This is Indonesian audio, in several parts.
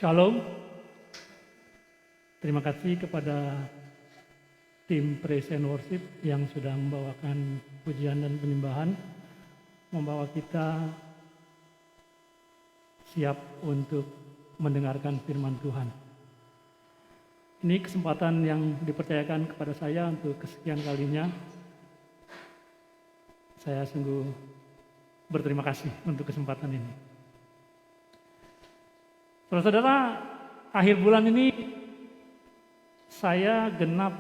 Shalom, terima kasih kepada tim Praise and Worship yang sudah membawakan pujian dan penyembahan, membawa kita siap untuk mendengarkan firman Tuhan. Ini kesempatan yang dipercayakan kepada saya untuk kesekian kalinya. Saya sungguh berterima kasih untuk kesempatan ini. Saudara-saudara, akhir bulan ini saya genap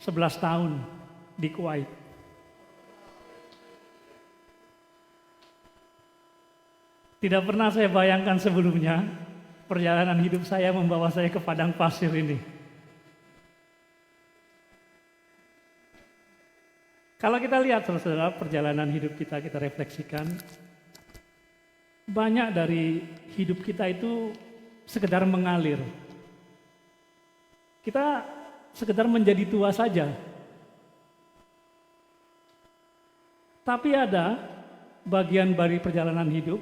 11 tahun di Kuwait. Tidak pernah saya bayangkan sebelumnya perjalanan hidup saya membawa saya ke padang pasir ini. Kalau kita lihat saudara-saudara perjalanan hidup kita refleksikan, banyak dari hidup kita itu sekedar mengalir. Kita sekedar menjadi tua saja. Tapi ada bagian dari perjalanan hidup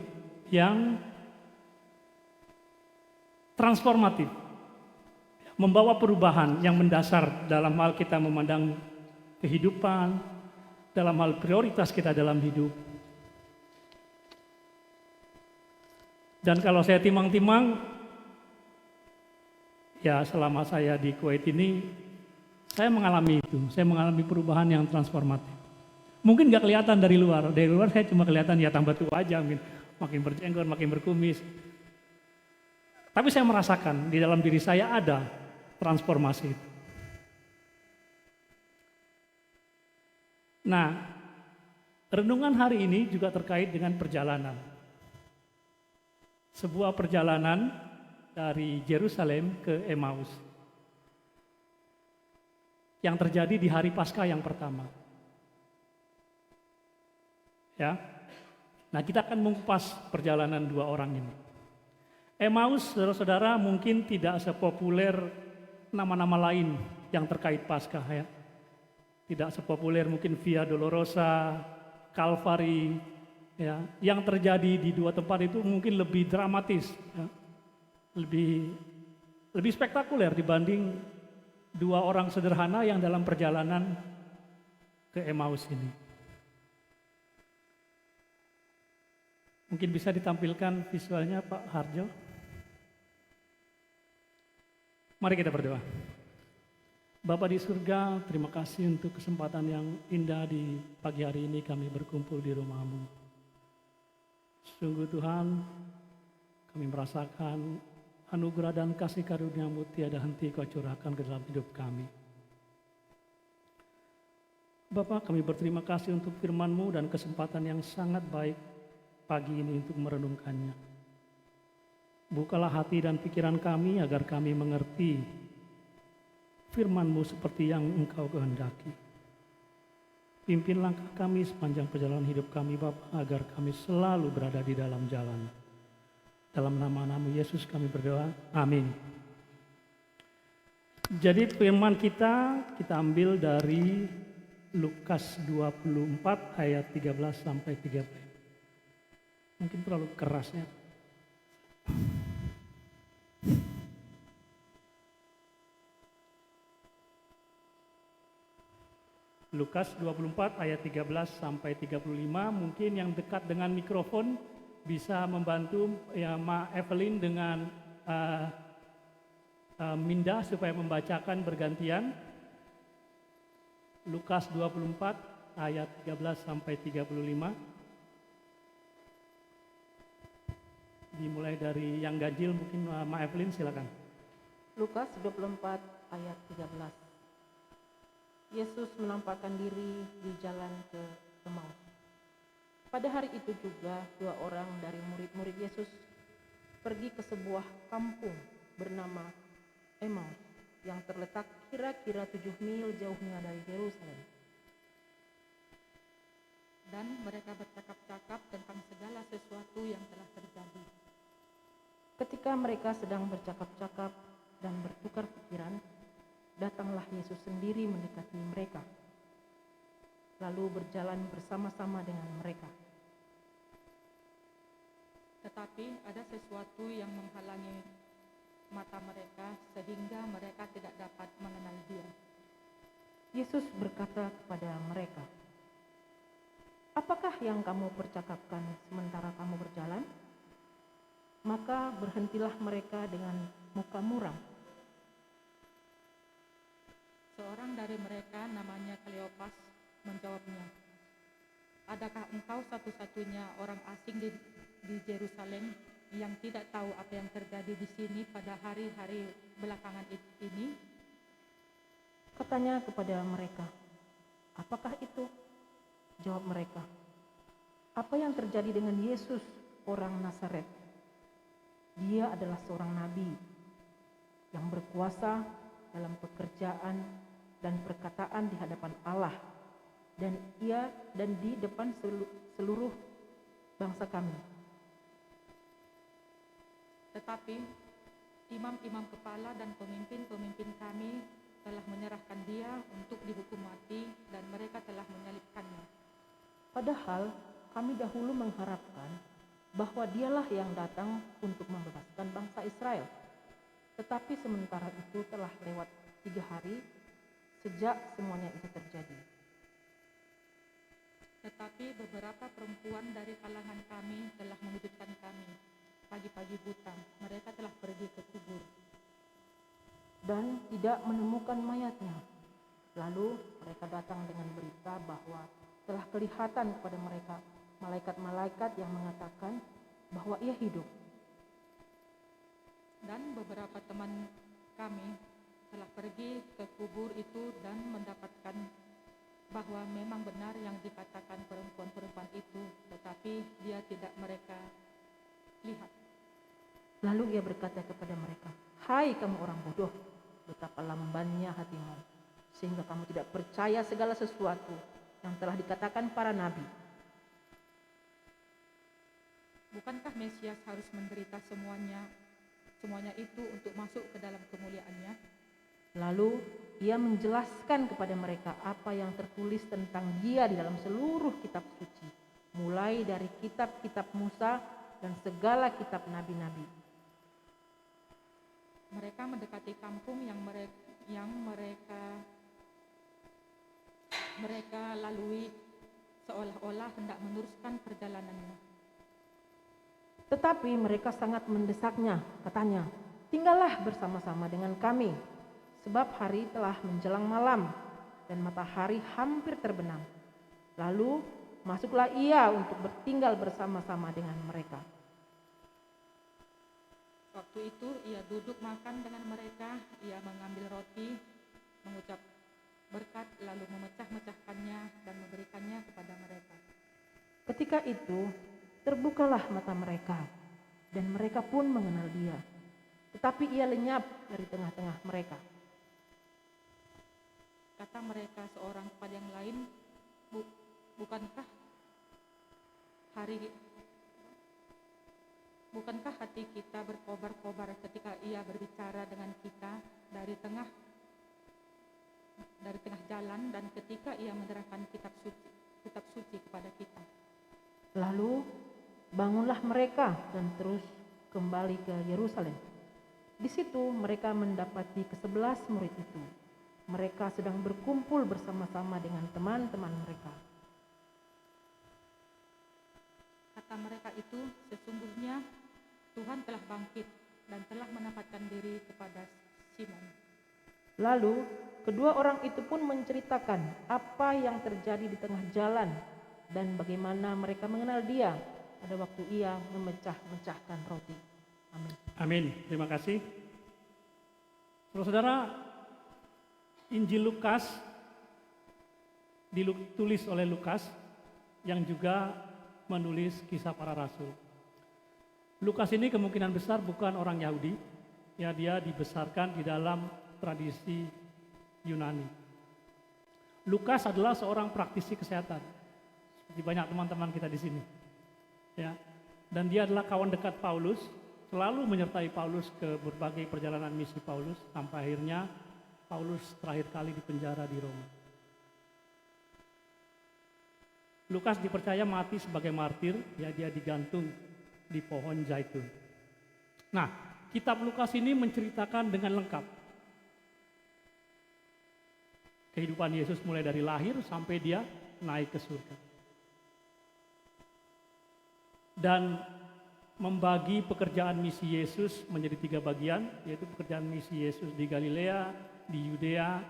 yang transformatif, membawa perubahan yang mendasar dalam hal kita memandang kehidupan, dalam hal prioritas kita dalam hidup. Dan kalau saya timang-timang, ya selama saya di Kuwait ini, saya mengalami itu. Saya mengalami perubahan yang transformatif. Mungkin gak kelihatan dari luar. Dari luar saya cuma kelihatan ya tambah tua aja, makin berjenggot, makin berkumis. Tapi saya merasakan di dalam diri saya ada transformasi itu. Nah, renungan hari ini juga terkait dengan perjalanan. Sebuah perjalanan dari Yerusalem ke Emmaus yang terjadi di hari Paskah yang pertama. Ya. Nah, kita akan mengupas perjalanan dua orang ini. Emmaus, saudara-saudara, mungkin tidak sepopuler nama-nama lain yang terkait Paskah ya. Tidak sepopuler mungkin Via Dolorosa, Calvary, ya, yang terjadi di dua tempat itu mungkin lebih dramatis, ya, lebih spektakuler dibanding dua orang sederhana yang dalam perjalanan ke Emmaus ini. Mungkin bisa ditampilkan visualnya Pak Harjo. Mari kita berdoa. Bapa di surga, terima kasih untuk kesempatan yang indah di pagi hari ini kami berkumpul di rumah-Mu. Sungguh Tuhan, kami merasakan anugerah dan kasih karunia-Mu tiada henti Kau curahkan ke dalam hidup kami. Bapak, kami berterima kasih untuk firman-Mu dan kesempatan yang sangat baik pagi ini untuk merenungkannya. Bukalah hati dan pikiran kami agar kami mengerti firman-Mu seperti yang Engkau kehendaki. Pimpin langkah kami sepanjang perjalanan hidup kami Bapa, agar kami selalu berada di dalam jalan. Dalam nama-Mu Yesus kami berdoa, amin. Jadi firman kita ambil dari Lukas 24 ayat 13 sampai 30. Mungkin terlalu keras ya. Lukas 24 ayat 13 sampai 35, mungkin yang dekat dengan mikrofon bisa membantu ya Ma Evelyn dengan Minda supaya membacakan bergantian. Lukas 24 ayat 13 sampai 35. Dimulai dari yang ganjil mungkin Ma Evelyn silakan. Lukas 24 ayat 13. Yesus menampakkan diri di jalan ke Emmaus. Pada hari itu juga dua orang dari murid-murid Yesus pergi ke sebuah kampung bernama Emmaus yang terletak kira-kira 7 mil jauhnya dari Yerusalem. Dan mereka bercakap-cakap tentang segala sesuatu yang telah terjadi. Ketika mereka sedang bercakap-cakap dan bertukar pikiran, datanglah Yesus sendiri mendekati mereka, lalu berjalan bersama-sama dengan mereka. tetapi ada sesuatu yang menghalangi mata mereka sehingga mereka tidak dapat mengenal Dia. Yesus berkata kepada mereka, "Apakah yang kamu percakapkan sementara kamu berjalan?" Maka berhentilah mereka dengan muka muram. Seorang dari mereka namanya Kleopas menjawabnya, "Adakah engkau satu-satunya orang asing di Yerusalem yang tidak tahu apa yang terjadi di sini pada hari-hari belakangan ini?" Katanya kepada mereka, "Apakah itu?" Jawab mereka, "Apa yang terjadi dengan Yesus, orang Nazaret? Dia adalah seorang nabi yang berkuasa dalam pekerjaan dan perkataan di hadapan Allah dan di depan seluruh bangsa kami. Tetapi imam-imam kepala dan pemimpin-pemimpin kami telah menyerahkan Dia untuk dihukum mati dan mereka telah menyalibkannya. Padahal kami dahulu mengharapkan bahwa Dialah yang datang untuk membebaskan bangsa Israel. Tetapi sementara itu telah lewat 3 hari sejak semuanya itu terjadi. Tetapi beberapa perempuan dari kalangan kami telah mengejutkan kami. Pagi-pagi buta, mereka telah pergi ke kubur dan tidak menemukan mayatnya. Lalu mereka datang dengan berita bahwa telah kelihatan kepada mereka malaikat-malaikat yang mengatakan bahwa Ia hidup. Dan beberapa teman kami telah pergi ke kubur itu dan mendapatkan bahwa memang benar yang dikatakan perempuan-perempuan itu, tetapi dia tidak mereka lihat. Lalu Ia berkata kepada mereka, "Hai kamu orang bodoh, betapa lambannya hatimu, sehingga kamu tidak percaya segala sesuatu yang telah dikatakan para nabi. Bukankah Mesias harus menderita semuanya itu untuk masuk ke dalam kemuliaannya?" Lalu Ia menjelaskan kepada mereka apa yang tertulis tentang Dia di dalam seluruh kitab suci, mulai dari kitab-kitab Musa dan segala kitab nabi-nabi. Mereka mendekati kampung yang mereka lalui seolah-olah hendak meneruskan perjalanannya. Tetapi mereka sangat mendesaknya, katanya, "Tinggallah bersama-sama dengan kami, sebab hari telah menjelang malam dan matahari hampir terbenam." Lalu masuklah Ia untuk bertinggal bersama-sama dengan mereka. Waktu itu Ia duduk makan dengan mereka. Ia mengambil roti, mengucap berkat, lalu memecah-mecahkannya dan memberikannya kepada mereka. Ketika itu terbukalah mata mereka dan mereka pun mengenal Dia. Tetapi Ia lenyap dari tengah-tengah mereka. Kata mereka seorang kepada yang lain, Bukankah hati kita berkobar-kobar ketika Ia berbicara dengan kita dari tengah jalan dan ketika Ia menyerahkan kitab suci kepada kita? Lalu bangunlah mereka dan terus kembali ke Yerusalem. Di situ mereka mendapati ke-11 murid itu. Mereka sedang berkumpul bersama-sama dengan teman-teman mereka. Kata mereka itu, "Sesungguhnya Tuhan telah bangkit dan telah menampakkan diri kepada Simon." Lalu kedua orang itu pun menceritakan apa yang terjadi di tengah jalan dan bagaimana mereka mengenal Dia pada waktu Ia memecah-mecahkan roti. Amin. Amin. Terima kasih. Saudara-saudara, Injil Lukas ditulis oleh Lukas yang juga menulis kisah para rasul. Lukas ini kemungkinan besar bukan orang Yahudi, ya, dia dibesarkan di dalam tradisi Yunani. Lukas adalah seorang praktisi kesehatan, seperti banyak teman-teman kita di sini, ya. Dan dia adalah kawan dekat Paulus, selalu menyertai Paulus ke berbagai perjalanan misi Paulus, sampai akhirnya Paulus terakhir kali dipenjara di Roma. Lukas dipercaya mati sebagai martir, ya, dia digantung di pohon zaitun. Nah, kitab Lukas ini menceritakan dengan lengkap kehidupan Yesus mulai dari lahir sampai dia naik ke surga. Dan membagi pekerjaan misi Yesus menjadi 3 bagian, yaitu pekerjaan misi Yesus di Galilea, di Yudea,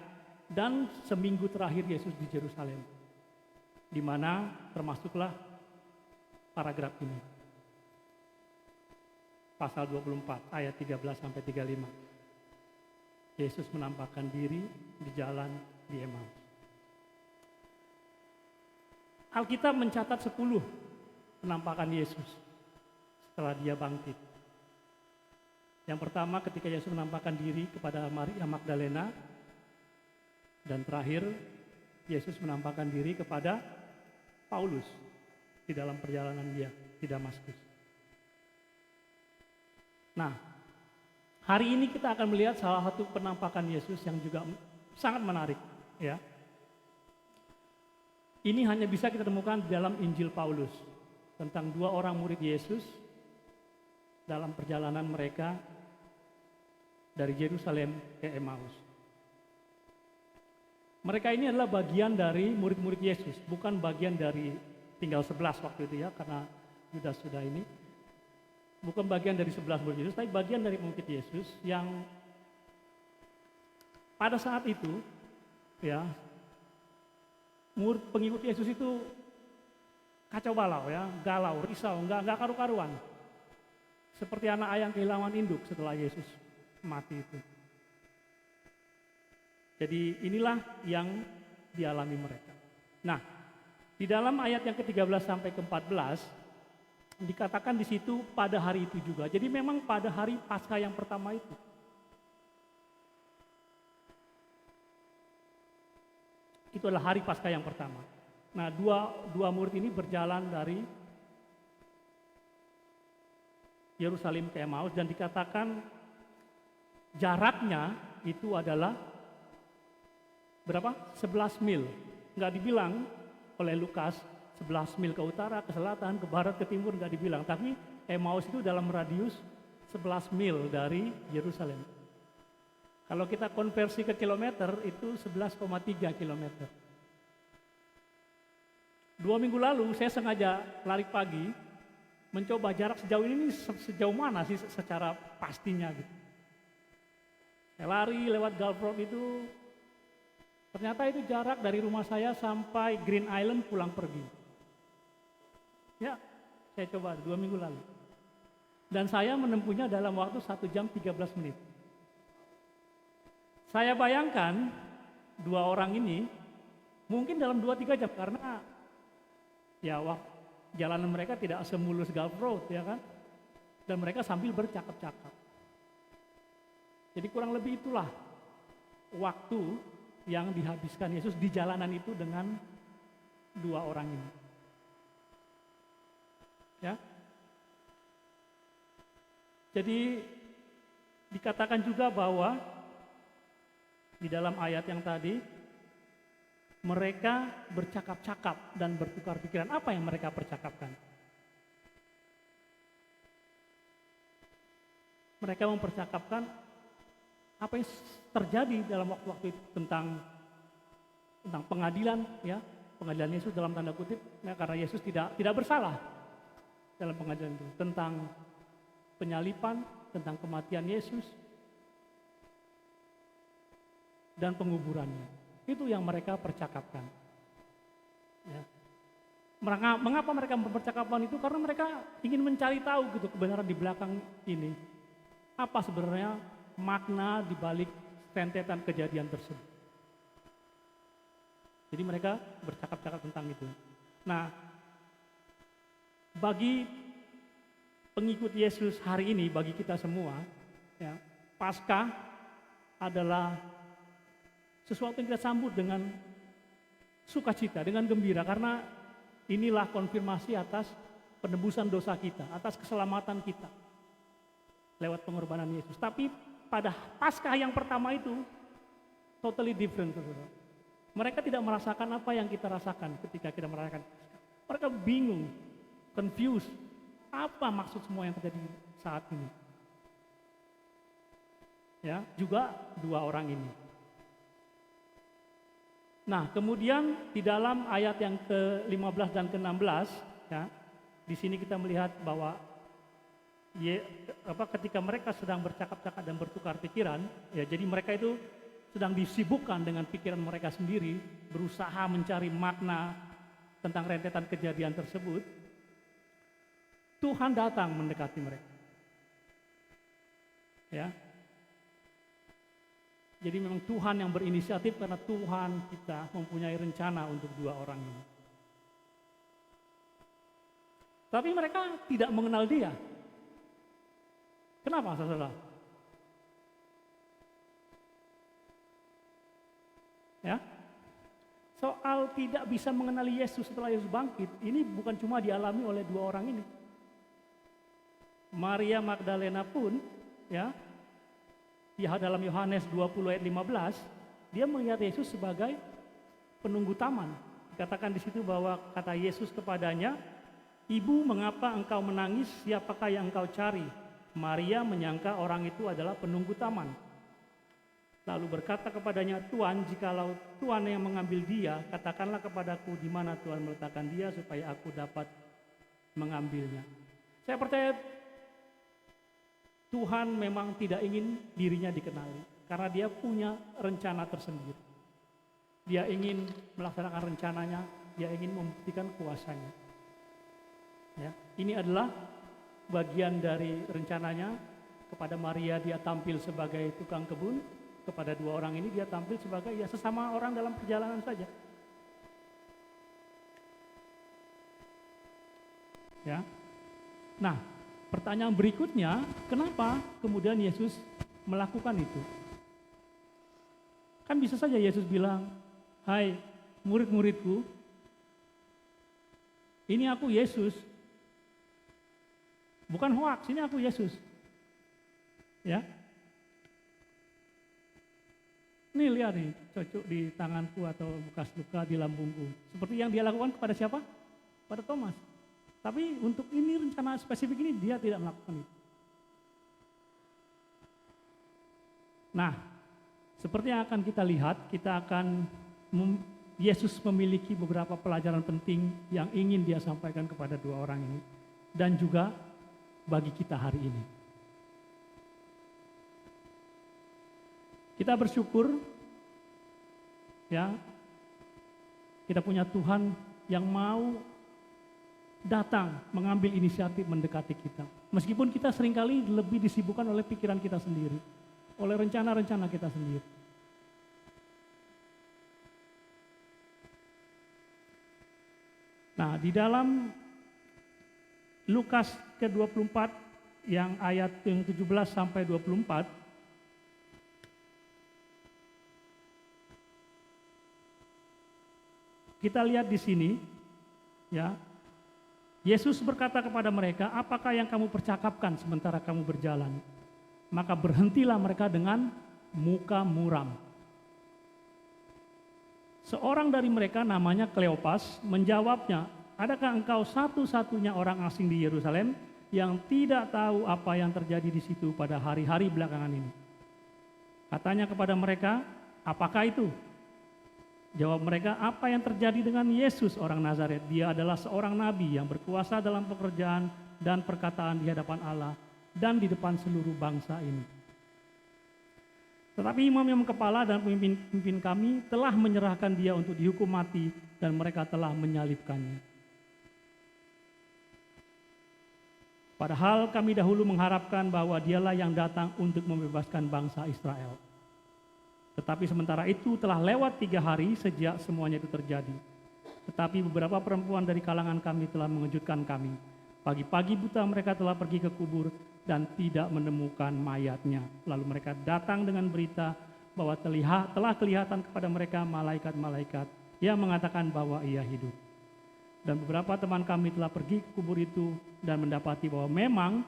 dan seminggu terakhir Yesus di Yerusalem, di mana termasuklah paragraf ini. Pasal 24 ayat 13 sampai 35. Yesus menampakkan diri di jalan di Emmaus. Alkitab mencatat 10 penampakan Yesus setelah dia bangkit. Yang pertama ketika Yesus menampakkan diri kepada Maria Magdalena, dan terakhir Yesus menampakkan diri kepada Paulus di dalam perjalanan dia di Damaskus. Nah, hari ini kita akan melihat salah satu penampakan Yesus yang juga sangat menarik, ya. Ini hanya bisa kita temukan di dalam Injil Paulus tentang 2 orang murid Yesus dalam perjalanan mereka dari Yerusalem ke Emmaus. Mereka ini adalah bagian dari murid-murid Yesus, bukan bagian dari tinggal 11 waktu itu ya, karena Yudas sudah ini. Bukan bagian dari 11 murid Yesus, tapi bagian dari murid Yesus yang pada saat itu ya, murid pengikut Yesus itu kacau balau ya, galau, risau, enggak karu-karuan. Seperti anak ayam kehilangan induk setelah Yesus mati itu. Jadi inilah yang dialami mereka. Nah, di dalam ayat yang ke-13 sampai ke-14 dikatakan di situ pada hari itu juga. Jadi memang pada hari Paskah yang pertama itu. Itu adalah hari Paskah yang pertama. Nah, dua murid ini berjalan dari Yerusalem ke Emmaus dan dikatakan jaraknya itu adalah berapa? 11 mil. Nggak dibilang oleh Lukas 11 mil ke utara, ke selatan, ke barat, ke timur, nggak dibilang. Tapi Emmaus itu dalam radius 11 mil dari Yerusalem. Kalau kita konversi ke kilometer itu 11,3 kilometer. 2 minggu lalu saya sengaja lari pagi mencoba jarak sejauh ini sejauh mana sih secara pastinya gitu. Saya lari lewat Gulf Road itu, ternyata itu jarak dari rumah saya sampai Green Island pulang pergi. Ya, saya coba 2 minggu lalu. Dan saya menempuhnya dalam waktu 1 jam 13 menit. Saya bayangkan 2 orang ini mungkin dalam 2-3 jam karena ya jalanan mereka tidak semulus Gulf Road ya kan. Dan mereka sambil bercakap-cakap. Jadi kurang lebih itulah waktu yang dihabiskan Yesus di jalanan itu dengan 2 orang ini. Ya. Jadi dikatakan juga bahwa di dalam ayat yang tadi mereka bercakap-cakap dan bertukar pikiran. Apa yang mereka percakapkan? Mereka mempercakapkan apa yang terjadi dalam waktu-waktu itu tentang pengadilan, ya, pengadilan Yesus dalam tanda kutip, ya, karena Yesus tidak bersalah dalam pengadilan itu, tentang penyalipan, tentang kematian Yesus dan penguburannya. Itu yang mereka percakapkan. Ya. Mengapa mereka mempercakapkan itu? Karena mereka ingin mencari tahu gitu kebenaran di belakang ini. Apa sebenarnya makna di balik rentetan kejadian tersebut. Jadi mereka bercakap-cakap tentang itu. Nah, bagi pengikut Yesus hari ini, bagi kita semua, ya, Paskah adalah sesuatu yang kita sambut dengan sukacita, dengan gembira, karena inilah konfirmasi atas penebusan dosa kita, atas keselamatan kita lewat pengorbanan Yesus. Tapi pada Paskah yang pertama itu totally different, saudara. Mereka tidak merasakan apa yang kita rasakan ketika kita merayakan Paskah. Mereka bingung, confused. Apa maksud semua yang terjadi saat ini? Ya, juga dua orang ini. Nah, kemudian di dalam ayat yang ke-15 dan ke-16, ya, di sini kita melihat bahwa ketika mereka sedang bercakap-cakap dan bertukar pikiran, ya, jadi mereka itu sedang disibukkan dengan pikiran mereka sendiri, berusaha mencari makna tentang rentetan kejadian tersebut. Tuhan datang mendekati mereka. Ya. Jadi memang Tuhan yang berinisiatif karena Tuhan kita mempunyai rencana untuk dua orang ini. Tapi mereka tidak mengenal dia. Kenapa, saudara? Ya. Soal tidak bisa mengenali Yesus setelah Yesus bangkit, ini bukan cuma dialami oleh dua orang ini. Maria Magdalena pun, ya, dalam Yohanes 20 ayat 15, dia melihat Yesus sebagai penunggu taman. Dikatakan di situ bahwa kata Yesus kepadanya, "Ibu, mengapa engkau menangis? Siapakah yang engkau cari?" Maria menyangka orang itu adalah penunggu taman. Lalu berkata kepadanya, "Tuan, jikalau Tuan yang mengambil dia, katakanlah kepadaku di mana Tuhan meletakkan dia supaya aku dapat mengambilnya." Saya percaya Tuhan memang tidak ingin dirinya dikenali, karena dia punya rencana tersendiri. Dia ingin melaksanakan rencananya, dia ingin membuktikan kuasanya. Ya, ini adalah bagian dari rencananya. Kepada Maria dia tampil sebagai tukang kebun, kepada dua orang ini dia tampil sebagai sesama orang dalam perjalanan saja. Ya. Nah, pertanyaan berikutnya, kenapa kemudian Yesus melakukan itu? Kan bisa saja Yesus bilang, "Hai murid-muridku, ini aku Yesus. Bukan hoaks, ini aku Yesus." Ya. Nih lihat nih, cocok di tanganku atau bekas luka di lambungku. Seperti yang dia lakukan kepada siapa? Pada Thomas. Tapi untuk ini rencana spesifik ini dia tidak melakukan itu. Nah, seperti yang akan kita lihat, Yesus memiliki beberapa pelajaran penting yang ingin dia sampaikan kepada dua orang ini. Dan juga bagi kita hari ini. Kita bersyukur, ya, kita punya Tuhan yang mau datang mengambil inisiatif mendekati kita. Meskipun kita seringkali lebih disibukkan oleh pikiran kita sendiri, oleh rencana-rencana kita sendiri. Nah, di dalam Lukas ke-24 yang ayat yang 17 sampai 24, kita lihat di sini, ya, Yesus berkata kepada mereka, "Apakah yang kamu percakapkan sementara kamu berjalan?" Maka berhentilah mereka dengan muka muram. Seorang dari mereka namanya Kleopas menjawabnya, "Adakah engkau satu-satunya orang asing di Yerusalem yang tidak tahu apa yang terjadi di situ pada hari-hari belakangan ini?" Katanya kepada mereka, "Apakah itu?" Jawab mereka, "Apa yang terjadi dengan Yesus orang Nazaret? Dia adalah seorang nabi yang berkuasa dalam pekerjaan dan perkataan di hadapan Allah dan di depan seluruh bangsa ini. Tetapi imam-imam kepala dan pemimpin kami telah menyerahkan dia untuk dihukum mati dan mereka telah menyalibkannya. Padahal kami dahulu mengharapkan bahwa dialah yang datang untuk membebaskan bangsa Israel. Tetapi sementara itu telah lewat 3 hari sejak semuanya itu terjadi. Tetapi beberapa perempuan dari kalangan kami telah mengejutkan kami. Pagi-pagi buta mereka telah pergi ke kubur dan tidak menemukan mayatnya. Lalu mereka datang dengan berita bahwa telah kelihatan kepada mereka malaikat-malaikat yang mengatakan bahwa ia hidup. Dan beberapa teman kami telah pergi ke kubur itu dan mendapati bahwa memang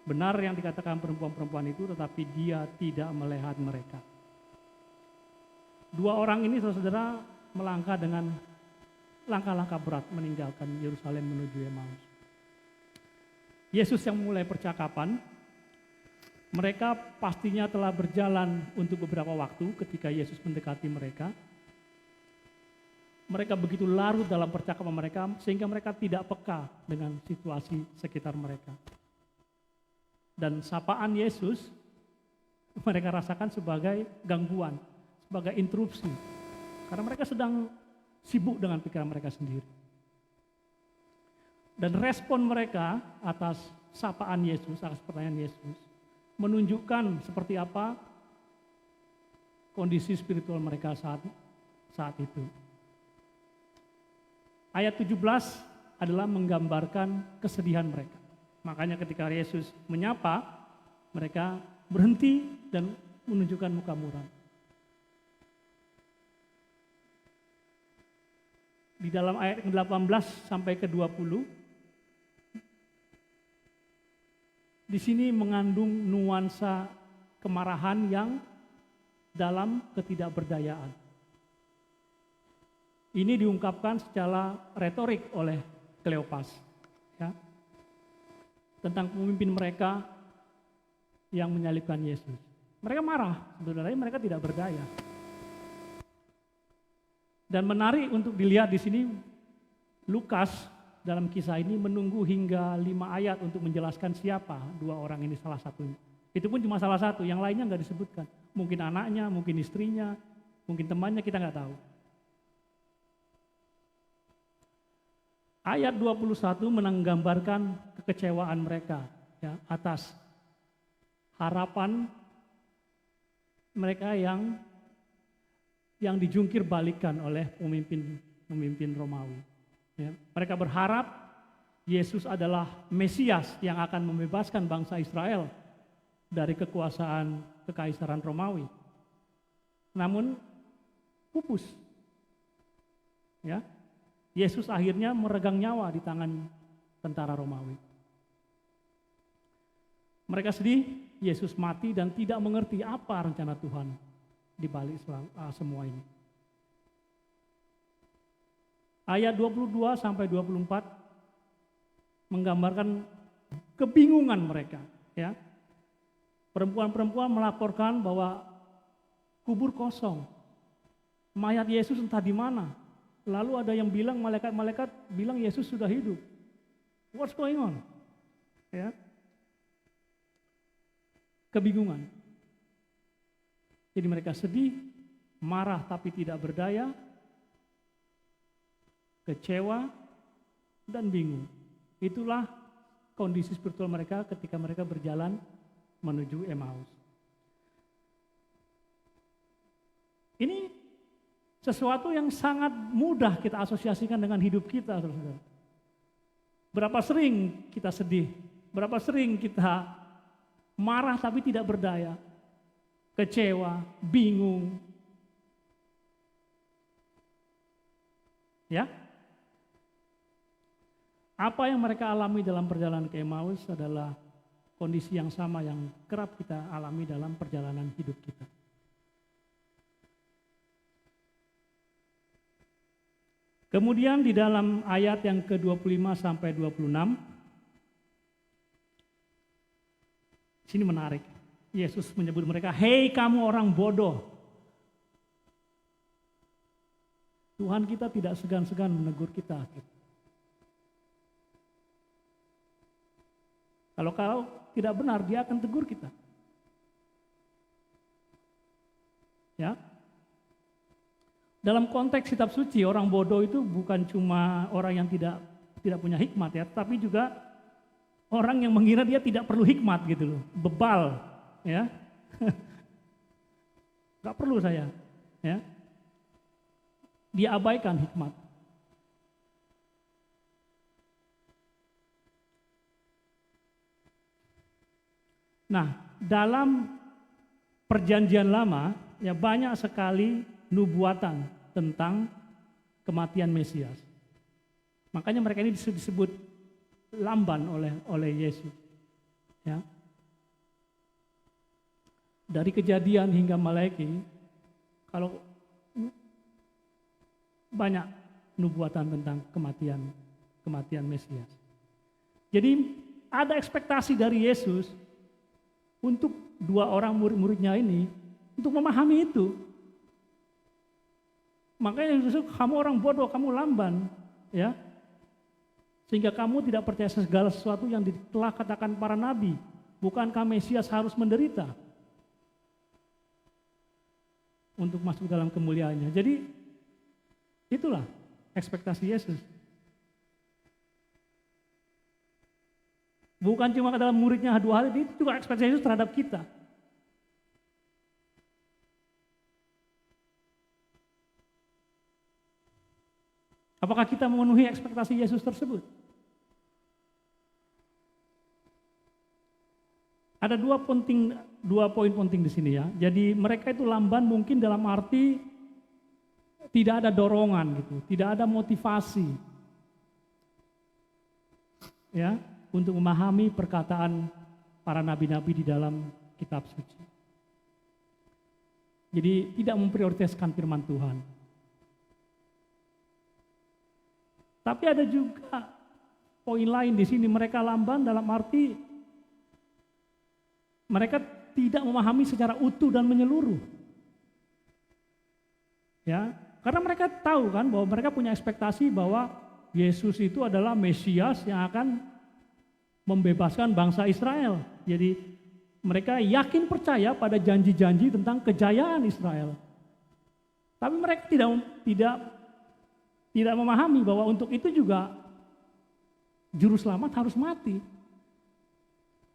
benar yang dikatakan perempuan-perempuan itu, tetapi dia tidak melihat mereka." Dua orang ini, saudara, melangkah dengan langkah-langkah berat meninggalkan Yerusalem menuju Emmaus. Yesus yang memulai percakapan. Mereka pastinya telah berjalan untuk beberapa waktu ketika Yesus mendekati mereka. Mereka begitu larut dalam percakapan mereka sehingga mereka tidak peka dengan situasi sekitar mereka. Dan sapaan Yesus mereka rasakan sebagai gangguan, sebagai interupsi. Karena mereka sedang sibuk dengan pikiran mereka sendiri. Dan respon mereka atas sapaan Yesus, atas pertanyaan Yesus, menunjukkan seperti apa kondisi spiritual mereka saat itu. Ayat 17 adalah menggambarkan kesedihan mereka. Makanya ketika Yesus menyapa, mereka berhenti dan menunjukkan muka muram. Di dalam ayat ke-18 sampai ke-20, di sini mengandung nuansa kemarahan yang dalam ketidakberdayaan. Ini diungkapkan secara retorik oleh Kleopas, ya, tentang pemimpin mereka yang menyalibkan Yesus. Mereka marah, sebenarnya mereka tidak berdaya. Dan menarik untuk dilihat di sini, Lukas dalam kisah ini menunggu hingga 5 ayat untuk menjelaskan siapa dua orang ini salah satunya. Itu pun cuma salah satu, yang lainnya nggak disebutkan. Mungkin anaknya, mungkin istrinya, mungkin temannya, kita nggak tahu. Ayat 21 menggambarkan kekecewaan mereka, ya, atas harapan mereka yang dijungkir balikan oleh pemimpin Romawi. Ya. Mereka berharap Yesus adalah Mesias yang akan membebaskan bangsa Israel dari kekuasaan kekaisaran Romawi. Namun pupus. Ya. Yesus akhirnya meregang nyawa di tangan tentara Romawi. Mereka sedih, Yesus mati dan tidak mengerti apa rencana Tuhan di balik semua ini. Ayat 22 sampai 24 menggambarkan kebingungan mereka, ya. Perempuan-perempuan melaporkan bahwa kubur kosong. Mayat Yesus entah di mana. Lalu ada yang bilang, malaikat-malaikat bilang Yesus sudah hidup. What's going on? Ya. Kebingungan. Jadi mereka sedih, marah tapi tidak berdaya, kecewa, dan bingung. Itulah kondisi spiritual mereka ketika mereka berjalan menuju Emmaus. Ini sesuatu yang sangat mudah kita asosiasikan dengan hidup kita, saudara. Berapa sering kita sedih, berapa sering kita marah tapi tidak berdaya, kecewa, bingung. Ya? Apa yang mereka alami dalam perjalanan ke Emmaus adalah kondisi yang sama yang kerap kita alami dalam perjalanan hidup kita. Kemudian di dalam ayat yang ke-25 sampai 26, sini menarik. Yesus menyebut mereka, "Hei kamu orang bodoh." Tuhan kita tidak segan-segan menegur kita. Kalau tidak benar, dia akan tegur kita. Ya. Dalam konteks kitab suci, orang bodoh itu bukan cuma orang yang tidak punya hikmat, ya, tapi juga orang yang mengira dia tidak perlu hikmat gitu loh, bebal, ya. Gak perlu saya, ya. Dia abaikan hikmat. Nah, dalam perjanjian lama, ya, banyak sekali nubuatan tentang kematian Mesias. Makanya mereka ini disebut lamban oleh Yesus. Ya. Dari Kejadian hingga Malaki, kalau banyak nubuatan tentang kematian Mesias. Jadi ada ekspektasi dari Yesus untuk dua orang murid-muridnya ini untuk memahami itu. Makanya Yesus, kamu orang bodoh, kamu lamban, ya. Sehingga kamu tidak percaya segala sesuatu yang telah katakan para nabi. Bukankah Mesias harus menderita untuk masuk dalam kemuliaannya? Jadi itulah ekspektasi Yesus. Bukan cuma dalam muridnya dua hari, itu juga ekspektasi Yesus terhadap kita. Apakah kita memenuhi ekspektasi Yesus tersebut? Ada dua poin penting di sini ya. Jadi mereka itu lamban mungkin dalam arti tidak ada dorongan gitu, tidak ada motivasi ya untuk memahami perkataan para nabi-nabi di dalam kitab suci. Jadi tidak memprioritaskan firman Tuhan. Tapi ada juga poin lain di sini, mereka lamban dalam arti mereka tidak memahami secara utuh dan menyeluruh. Ya, karena mereka tahu kan bahwa mereka punya ekspektasi bahwa Yesus itu adalah Mesias yang akan membebaskan bangsa Israel. Jadi mereka yakin percaya pada janji-janji tentang kejayaan Israel. Tapi mereka tidak memahami bahwa untuk itu juga juru selamat harus mati.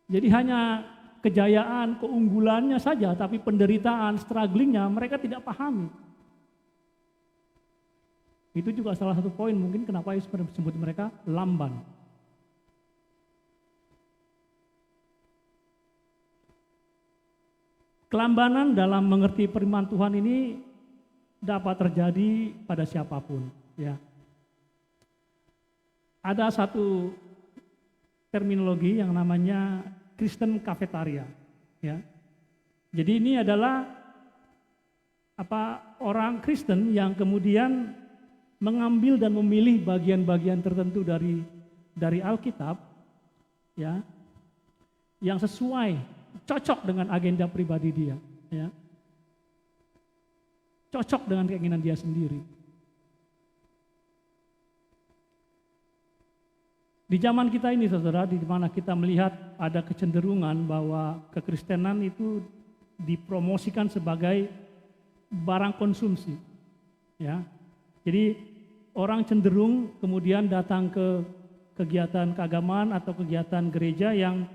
Jadi hanya kejayaan, keunggulannya saja, tapi penderitaan, strugglingnya mereka tidak pahami. Itu juga salah satu poin mungkin kenapa Yesus sebut mereka lamban. Kelambanan dalam mengerti firman Tuhan ini dapat terjadi pada siapapun. Ya. Ada satu terminologi yang namanya Kristen kafetaria, ya. Jadi ini adalah orang Kristen yang kemudian mengambil dan memilih bagian-bagian tertentu dari Alkitab, ya, yang sesuai, cocok dengan agenda pribadi dia, ya, cocok dengan keinginan dia sendiri. Di zaman kita ini saudara, di mana kita melihat ada kecenderungan bahwa kekristenan itu dipromosikan sebagai barang konsumsi. Ya. Jadi orang cenderung kemudian datang ke kegiatan keagamaan atau kegiatan gereja yang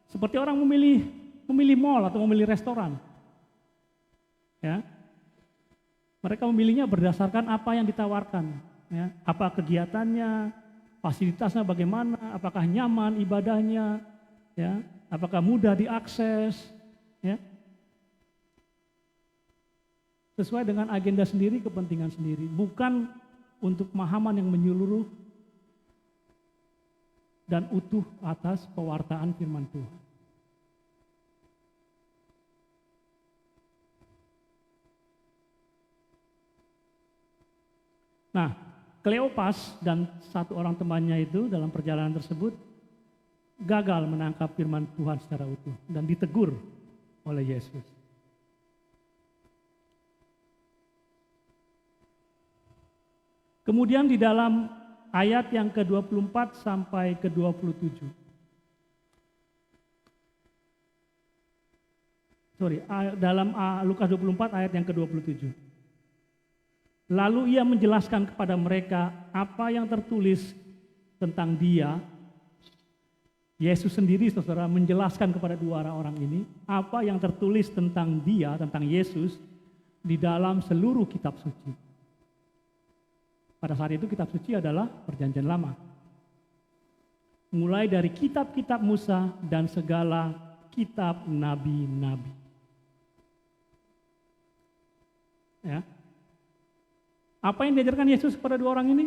seperti orang memilih mall atau memilih restoran. Ya. Mereka memilihnya berdasarkan apa yang ditawarkan, ya. Apa kegiatannya, fasilitasnya bagaimana, apakah nyaman ibadahnya, ya, apakah mudah diakses, ya, sesuai dengan agenda sendiri, kepentingan sendiri, bukan untuk pemahaman yang menyeluruh dan utuh atas pewartaan firman Tuhan. Nah, Kleopas dan satu orang temannya itu dalam perjalanan tersebut gagal menangkap firman Tuhan secara utuh dan ditegur oleh Yesus. Kemudian di dalam ayat yang ke-24 sampai ke-27. Dalam Lukas 24 ayat yang ke-27. Lalu ia menjelaskan kepada mereka apa yang tertulis tentang dia. Yesus sendiri saudara menjelaskan kepada dua orang ini apa yang tertulis tentang dia, tentang Yesus di dalam seluruh kitab suci. Pada saat itu kitab suci adalah Perjanjian Lama. Mulai dari kitab-kitab Musa dan segala kitab nabi-nabi. Ya. Apa yang diajarkan Yesus kepada dua orang ini?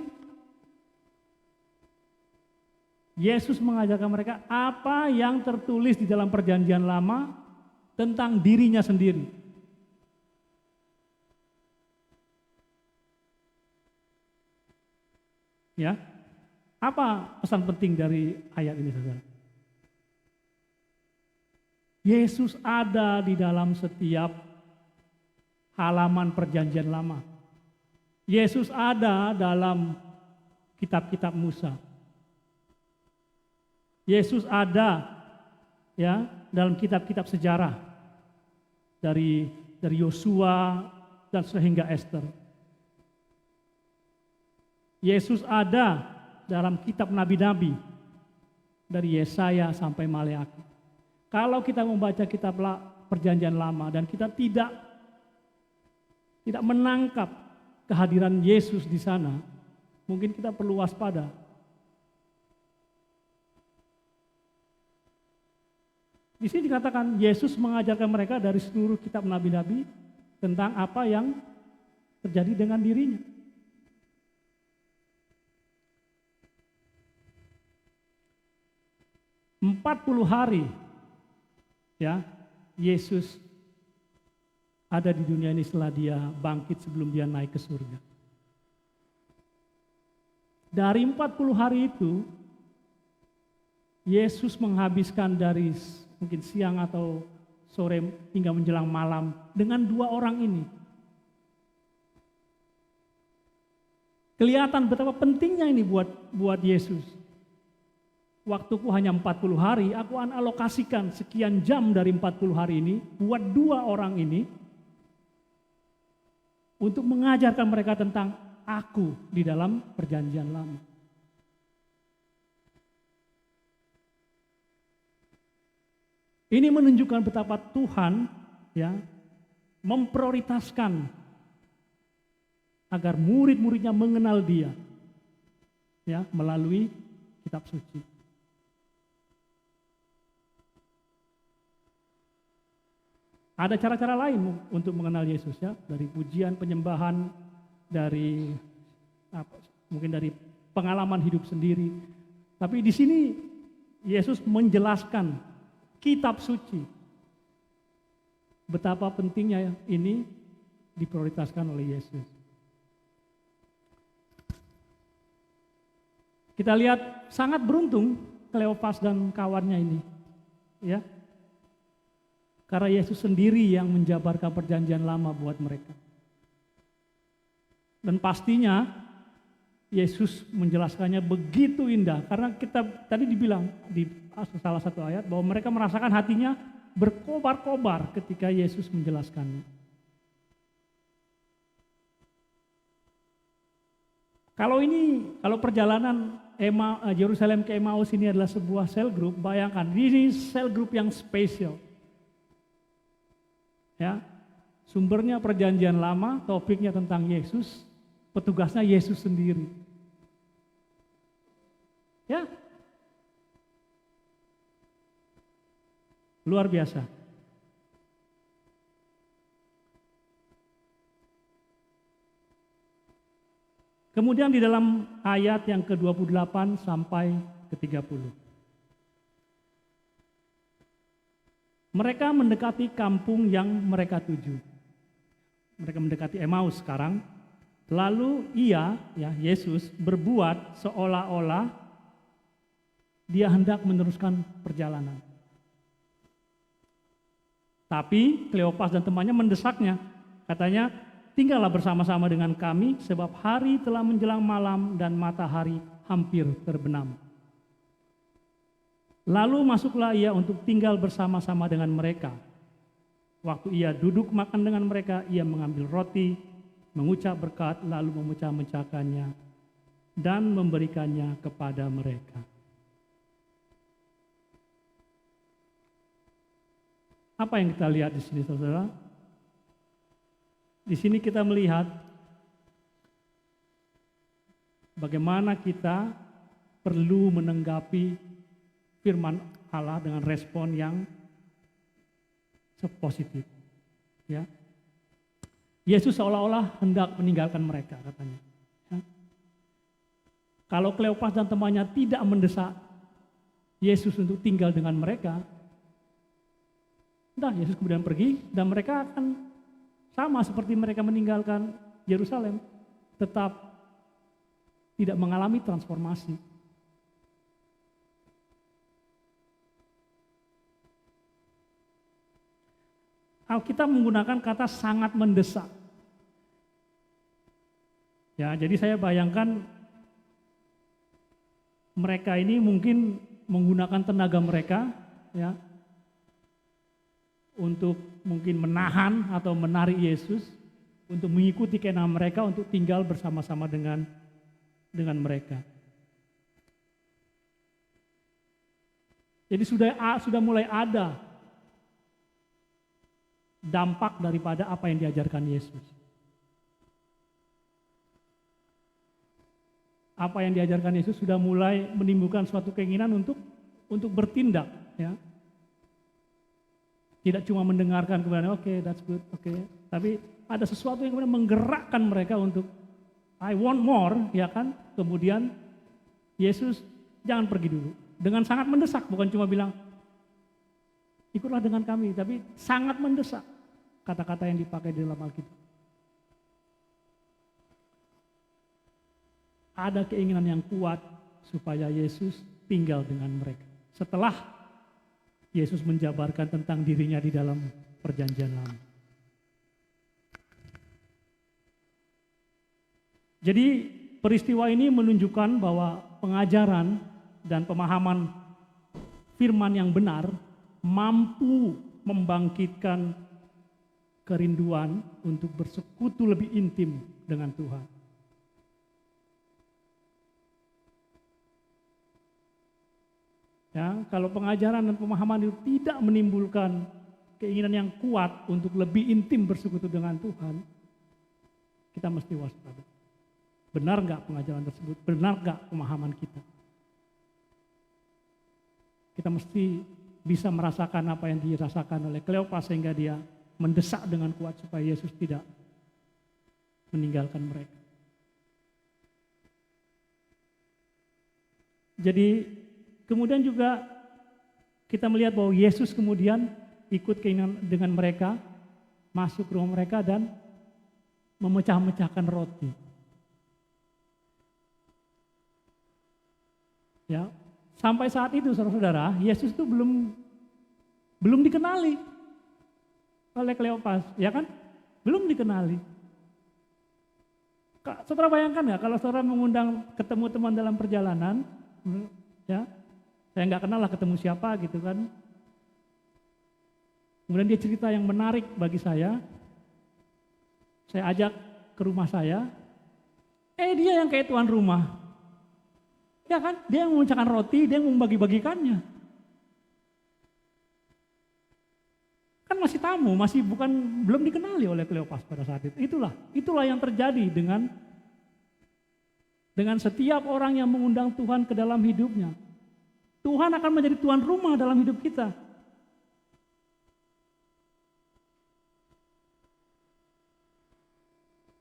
Yesus mengajarkan mereka apa yang tertulis di dalam Perjanjian Lama tentang dirinya sendiri. Ya, apa pesan penting dari ayat ini, saudara? Yesus ada di dalam setiap halaman perjanjian lama. Yesus ada dalam kitab-kitab Musa. Yesus ada ya dalam kitab-kitab sejarah dari Yosua dan sehingga Esther. Yesus ada dalam kitab nabi-nabi dari Yesaya sampai Maleakhi. Kalau kita membaca kitab perjanjian lama dan kita tidak menangkap kehadiran Yesus di sana, mungkin kita perlu waspada. Di sini dikatakan Yesus mengajarkan mereka dari seluruh kitab nabi-nabi tentang apa yang terjadi dengan dirinya. Empat 40 hari ya Yesus ada di dunia ini setelah dia bangkit sebelum dia naik ke surga. Dari 40 hari itu Yesus menghabiskan dari mungkin siang atau sore hingga menjelang malam dengan dua orang ini. Kelihatan betapa pentingnya ini buat Yesus. Waktuku hanya 40 hari, aku akan alokasikan sekian jam dari 40 hari ini buat dua orang ini untuk mengajarkan mereka tentang aku di dalam perjanjian lama. Ini menunjukkan betapa Tuhan ya memprioritaskan agar murid-muridnya mengenal Dia ya melalui kitab suci. Ada cara-cara lain untuk mengenal Yesus ya, dari pujian, penyembahan, dari mungkin dari pengalaman hidup sendiri. Tapi di sini Yesus menjelaskan kitab suci. Betapa pentingnya ini diprioritaskan oleh Yesus. Kita lihat sangat beruntung Kleopas dan kawannya ini. Ya. Karena Yesus sendiri yang menjabarkan perjanjian lama buat mereka. Dan pastinya Yesus menjelaskannya begitu indah. Karena kita tadi dibilang di salah satu ayat bahwa mereka merasakan hatinya berkobar-kobar ketika Yesus menjelaskannya. Kalau perjalanan Yerusalem ke Emmaus ini adalah sebuah cell group, bayangkan ini cell group yang spesial. Ya, sumbernya perjanjian lama, topiknya tentang Yesus, petugasnya Yesus sendiri. Ya, luar biasa. Kemudian di dalam ayat yang ke-28 sampai ke-30. Mereka mendekati kampung yang mereka tuju. Mereka mendekati Emmaus sekarang. Lalu Yesus berbuat seolah-olah dia hendak meneruskan perjalanan. Tapi Kleopas dan temannya mendesaknya. Katanya, tinggallah bersama-sama dengan kami sebab hari telah menjelang malam dan matahari hampir terbenam. Lalu masuklah ia untuk tinggal bersama-sama dengan mereka. Waktu ia duduk makan dengan mereka, ia mengambil roti, mengucap berkat, lalu memecah-mecahkannya dan memberikannya kepada mereka. Apa yang kita lihat di sini, saudara? Di sini kita melihat bagaimana kita perlu menanggapi firman Allah dengan respon yang positif. Ya. Yesus seolah-olah hendak meninggalkan mereka, katanya. Ya. Kalau Kleopas dan temannya tidak mendesak Yesus untuk tinggal dengan mereka, Yesus kemudian pergi dan mereka akan sama seperti mereka meninggalkan Yerusalem, tetap tidak mengalami transformasi. Alkitab menggunakan kata sangat mendesak. Ya, jadi saya bayangkan mereka ini mungkin menggunakan tenaga mereka ya untuk mungkin menahan atau menarik Yesus untuk mengikuti keinginan mereka untuk tinggal bersama-sama dengan mereka. Jadi sudah mulai ada dampak daripada apa yang diajarkan Yesus. Apa yang diajarkan Yesus sudah mulai menimbulkan suatu keinginan untuk bertindak, ya. Tidak cuma mendengarkan kemudian oke, that's good, oke. Tapi ada sesuatu yang kemudian menggerakkan mereka untuk I want more, ya kan? Kemudian Yesus jangan pergi dulu. Dengan sangat mendesak, bukan cuma bilang ikutlah dengan kami, tapi sangat mendesak kata-kata yang dipakai di dalam Alkitab. Ada keinginan yang kuat supaya Yesus tinggal dengan mereka. Setelah Yesus menjabarkan tentang dirinya di dalam perjanjian lama. Jadi peristiwa ini menunjukkan bahwa pengajaran dan pemahaman firman yang benar mampu membangkitkan kerinduan untuk bersekutu lebih intim dengan Tuhan. Ya, kalau pengajaran dan pemahaman itu tidak menimbulkan keinginan yang kuat untuk lebih intim bersekutu dengan Tuhan, kita mesti waspada. Benar nggak pengajaran tersebut? Benar nggak pemahaman kita? Kita mesti bisa merasakan apa yang dirasakan oleh Kleopas sehingga dia mendesak dengan kuat supaya Yesus tidak meninggalkan mereka. Jadi kemudian juga kita melihat bahwa Yesus kemudian ikut keinginan dengan mereka, masuk ke rumah mereka dan memecah-mecahkan roti. Ya, sampai saat itu saudara-saudara, Yesus itu belum dikenali oleh Kleopas, ya kan? Belum dikenali. Saudara bayangkan nggak kalau saudara mengundang ketemu teman dalam perjalanan, ya? Saya nggak kenal lah ketemu siapa gitu kan. Kemudian dia cerita yang menarik bagi saya ajak ke rumah saya, dia yang kayak tuan rumah. Ya kan, dia yang memecahkan roti, dia yang membagi-bagikannya. Kan masih tamu, belum dikenali oleh Kleopas pada saat itu. Itulah yang terjadi dengan setiap orang yang mengundang Tuhan ke dalam hidupnya. Tuhan akan menjadi tuan rumah dalam hidup kita.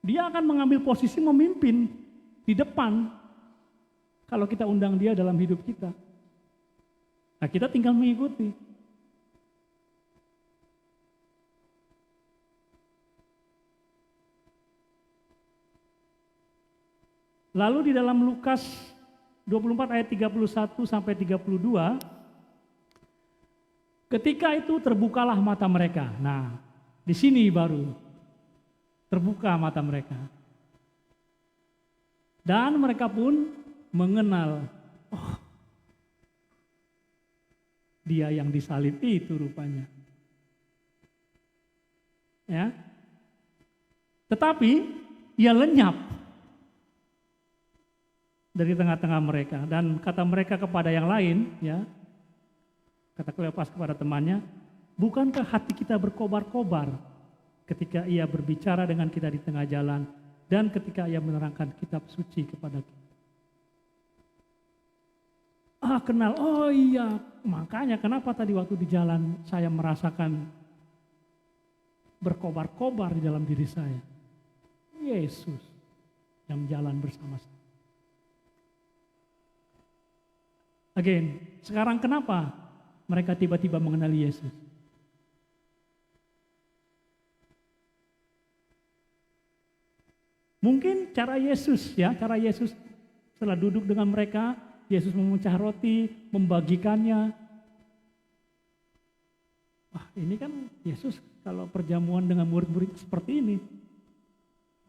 Dia akan mengambil posisi memimpin di depan kalau kita undang dia dalam hidup kita. Nah, kita tinggal mengikuti. Lalu di dalam Lukas 24 ayat 31 sampai 32, ketika itu terbukalah mata mereka. Nah, di sini baru terbuka mata mereka. Dan mereka pun mengenal, dia yang disalib itu rupanya. Ya. Tetapi ia lenyap dari tengah-tengah mereka dan kata mereka kepada yang lain, ya, kata Kleopas kepada temannya, bukankah hati kita berkobar-kobar ketika ia berbicara dengan kita di tengah jalan dan ketika ia menerangkan kitab suci kepada kita? Kenal, oh iya, makanya kenapa tadi waktu di jalan saya merasakan berkobar-kobar di dalam diri saya. Yesus yang jalan bersama saya. Again, sekarang kenapa mereka tiba-tiba mengenali Yesus? Mungkin cara Yesus setelah duduk dengan mereka, Yesus memecah roti, membagikannya. Wah, ini kan Yesus kalau perjamuan dengan murid-murid seperti ini.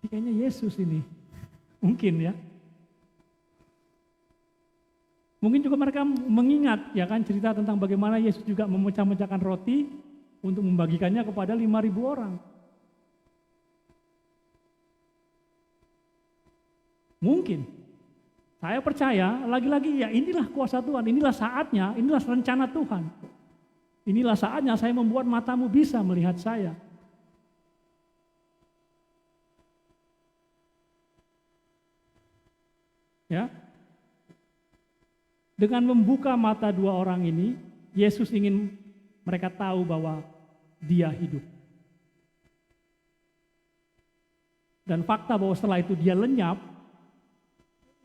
Ini kayaknya Yesus ini. Mungkin ya. Mungkin juga mereka mengingat ya kan cerita tentang bagaimana Yesus juga memecah-mecahkan roti untuk membagikannya kepada 5.000 orang. Mungkin. Saya percaya lagi-lagi ya inilah kuasa Tuhan, inilah saatnya, inilah rencana Tuhan. Inilah saatnya saya membuat matamu bisa melihat saya. Ya. Dengan membuka mata dua orang ini, Yesus ingin mereka tahu bahwa dia hidup. Dan fakta bahwa setelah itu dia lenyap,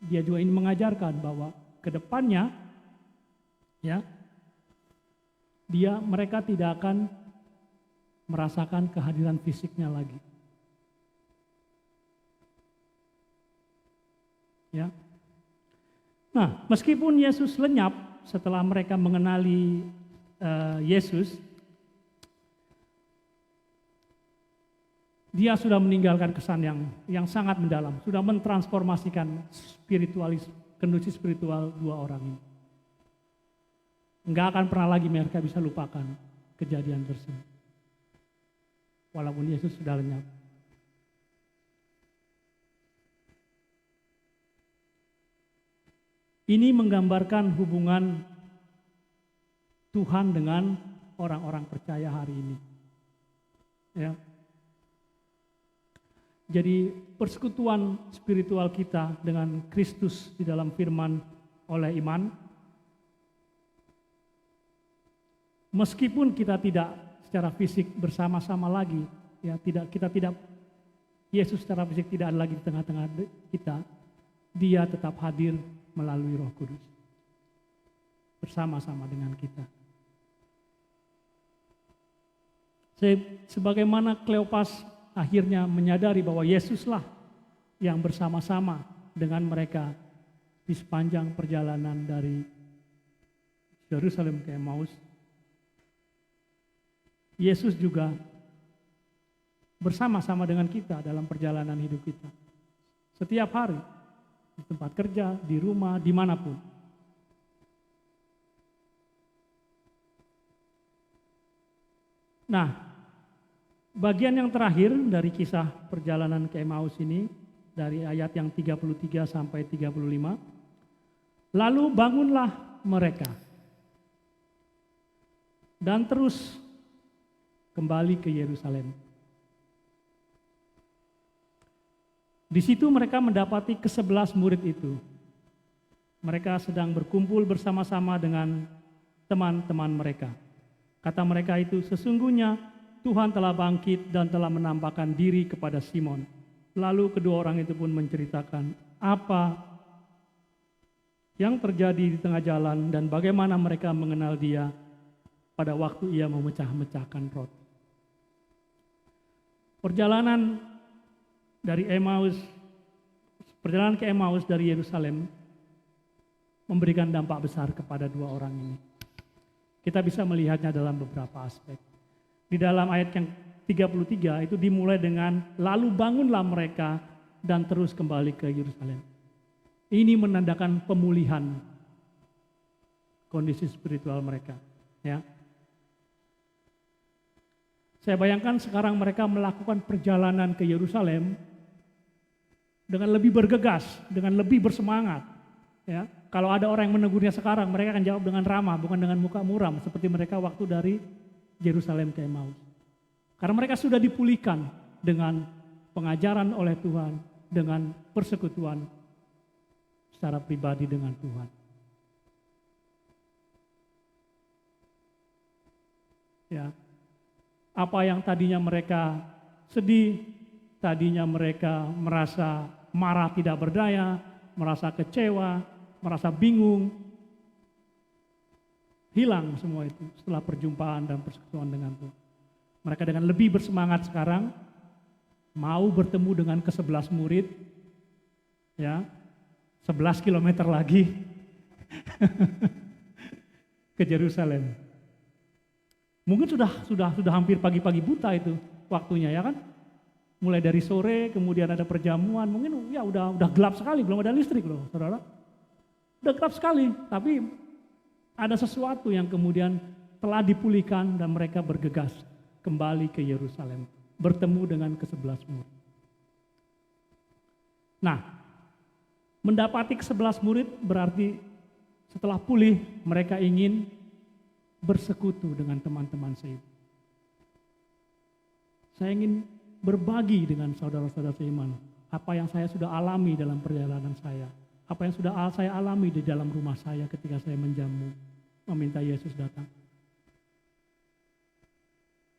dia juga ingin mengajarkan bahwa ke depannya ya, mereka tidak akan merasakan kehadiran fisiknya lagi. Ya. Nah, meskipun Yesus lenyap setelah mereka mengenali Yesus, dia sudah meninggalkan kesan yang sangat mendalam, sudah mentransformasikan kondisi spiritual dua orang ini. Enggak akan pernah lagi mereka bisa lupakan kejadian tersebut. Walaupun Yesus sudah lenyap. Ini menggambarkan hubungan Tuhan dengan orang-orang percaya hari ini. Ya. Jadi persekutuan spiritual kita dengan Kristus di dalam firman oleh iman. Meskipun kita tidak secara fisik bersama-sama lagi, ya Yesus secara fisik tidak ada lagi di tengah-tengah kita, dia tetap hadir melalui Roh Kudus bersama-sama dengan kita. Sebagaimana Kleopas akhirnya menyadari bahwa Yesuslah yang bersama-sama dengan mereka di sepanjang perjalanan dari Yerusalem ke Emmaus, Yesus juga bersama-sama dengan kita dalam perjalanan hidup kita. Setiap hari, di tempat kerja, di rumah, dimanapun. Nah, bagian yang terakhir dari kisah perjalanan ke Emmaus ini, dari ayat yang 33 sampai 35. Lalu bangunlah mereka dan terus kembali ke Yerusalem. Di situ mereka mendapati ke-11 murid itu. Mereka sedang berkumpul bersama-sama dengan teman-teman mereka. Kata mereka itu, sesungguhnya Tuhan telah bangkit dan telah menampakkan diri kepada Simon. Lalu kedua orang itu pun menceritakan apa yang terjadi di tengah jalan dan bagaimana mereka mengenal dia pada waktu ia memecah-mecahkan roti. Perjalanan ke Emmaus dari Yerusalem memberikan dampak besar kepada dua orang ini. Kita bisa melihatnya dalam beberapa aspek. Di dalam ayat yang 33 itu dimulai dengan lalu bangunlah mereka dan terus kembali ke Yerusalem. Ini menandakan pemulihan kondisi spiritual mereka. Ya. Saya bayangkan sekarang mereka melakukan perjalanan ke Yerusalem dengan lebih bergegas, dengan lebih bersemangat. Ya, kalau ada orang yang menegurnya sekarang, mereka akan jawab dengan ramah, bukan dengan muka muram, seperti mereka waktu dari Yerusalem ke Emmaus. Karena mereka sudah dipulihkan dengan pengajaran oleh Tuhan, dengan persekutuan secara pribadi dengan Tuhan. Ya, apa yang tadinya mereka sedih, tadinya mereka merasa marah tidak berdaya, merasa kecewa, merasa bingung, hilang semua itu setelah perjumpaan dan persekutuan dengan Tuhan. Mereka dengan lebih bersemangat sekarang, mau bertemu dengan ke-11 murid, ya, 11 kilometer lagi ke Yerusalem. Mungkin sudah hampir pagi-pagi buta itu waktunya ya kan. Mulai dari sore, kemudian ada perjamuan, mungkin ya udah gelap sekali, belum ada listrik loh, saudara. Udah gelap sekali, tapi ada sesuatu yang kemudian telah dipulihkan dan mereka bergegas kembali ke Yerusalem, bertemu dengan ke-11 murid. Nah, mendapati ke-11 murid berarti setelah pulih mereka ingin bersekutu dengan teman-teman seiman. Saya ingin berbagi dengan saudara-saudara seiman apa yang saya sudah alami dalam perjalanan saya, apa yang sudah saya alami di dalam rumah saya ketika saya menjamu, meminta Yesus datang.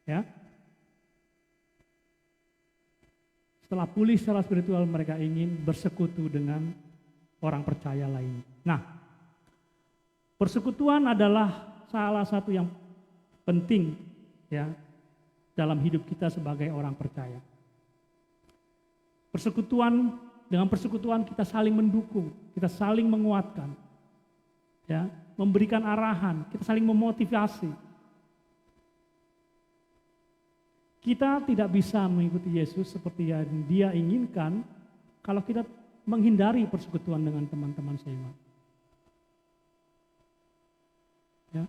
Ya. Setelah pulih secara spiritual mereka ingin bersekutu dengan orang percaya lain. Nah, persekutuan adalah salah satu yang penting ya dalam hidup kita sebagai orang percaya. Dengan persekutuan kita saling mendukung, kita saling menguatkan, ya, memberikan arahan, kita saling memotivasi. Kita tidak bisa mengikuti Yesus seperti yang Dia inginkan kalau kita menghindari persekutuan dengan teman-teman seiman. Ya.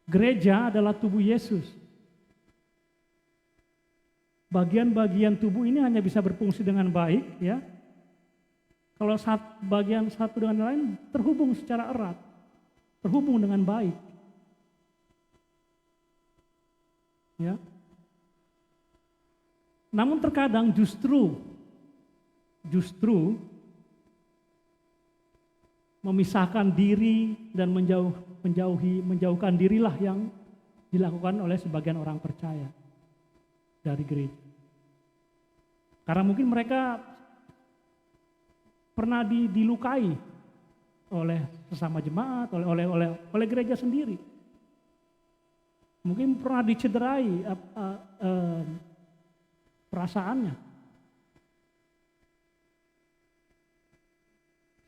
Gereja adalah tubuh Yesus. Bagian-bagian tubuh ini hanya bisa berfungsi dengan baik, ya. Kalau bagian satu dengan lain terhubung secara erat, terhubung dengan baik. Ya. Namun terkadang justru memisahkan diri dan menjauhkan dirilah yang dilakukan oleh sebagian orang percaya dari gereja. Karena mungkin mereka pernah dilukai oleh sesama jemaat, oleh gereja sendiri. Mungkin pernah dicederai perasaannya.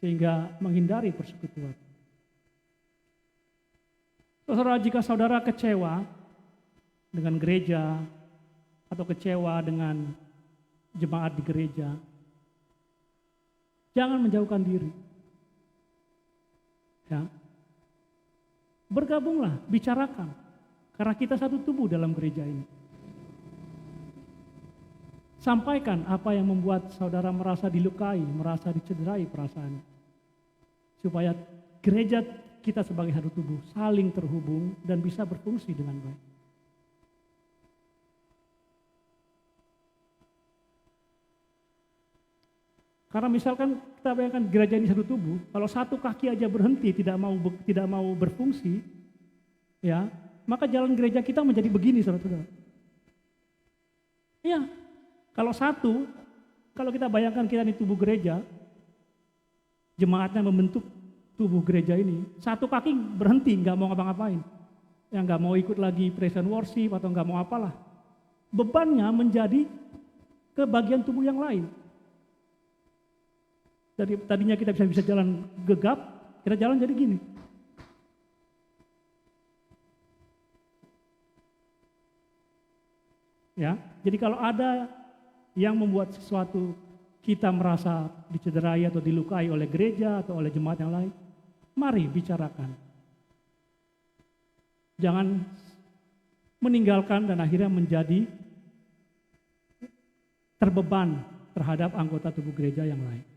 Sehingga menghindari persekutuan. Saudara, jika saudara kecewa dengan gereja atau kecewa dengan jemaat di gereja, jangan menjauhkan diri. Ya. Bergabunglah, bicarakan. Karena kita satu tubuh dalam gereja ini. Sampaikan apa yang membuat saudara merasa dilukai, merasa dicederai perasaan. Supaya gereja kita sebagai satu tubuh saling terhubung dan bisa berfungsi dengan baik. Karena misalkan kita bayangkan gereja ini satu tubuh, kalau satu kaki aja berhenti tidak mau berfungsi, ya, maka jalan gereja kita menjadi begini, saudara-saudara. Iya, kalau kita bayangkan kita di tubuh gereja, jemaatnya membentuk tubuh gereja ini, satu kaki berhenti, nggak mau ngapa-ngapain, yang nggak mau ikut lagi praise and worship atau nggak mau apalah, bebannya menjadi ke bagian tubuh yang lain. Dari tadinya kita bisa jalan gegap, kita jalan jadi gini. Ya, jadi kalau ada yang membuat sesuatu kita merasa dicederai atau dilukai oleh gereja atau oleh jemaat yang lain, mari bicarakan. Jangan meninggalkan dan akhirnya menjadi terbeban terhadap anggota tubuh gereja yang lain.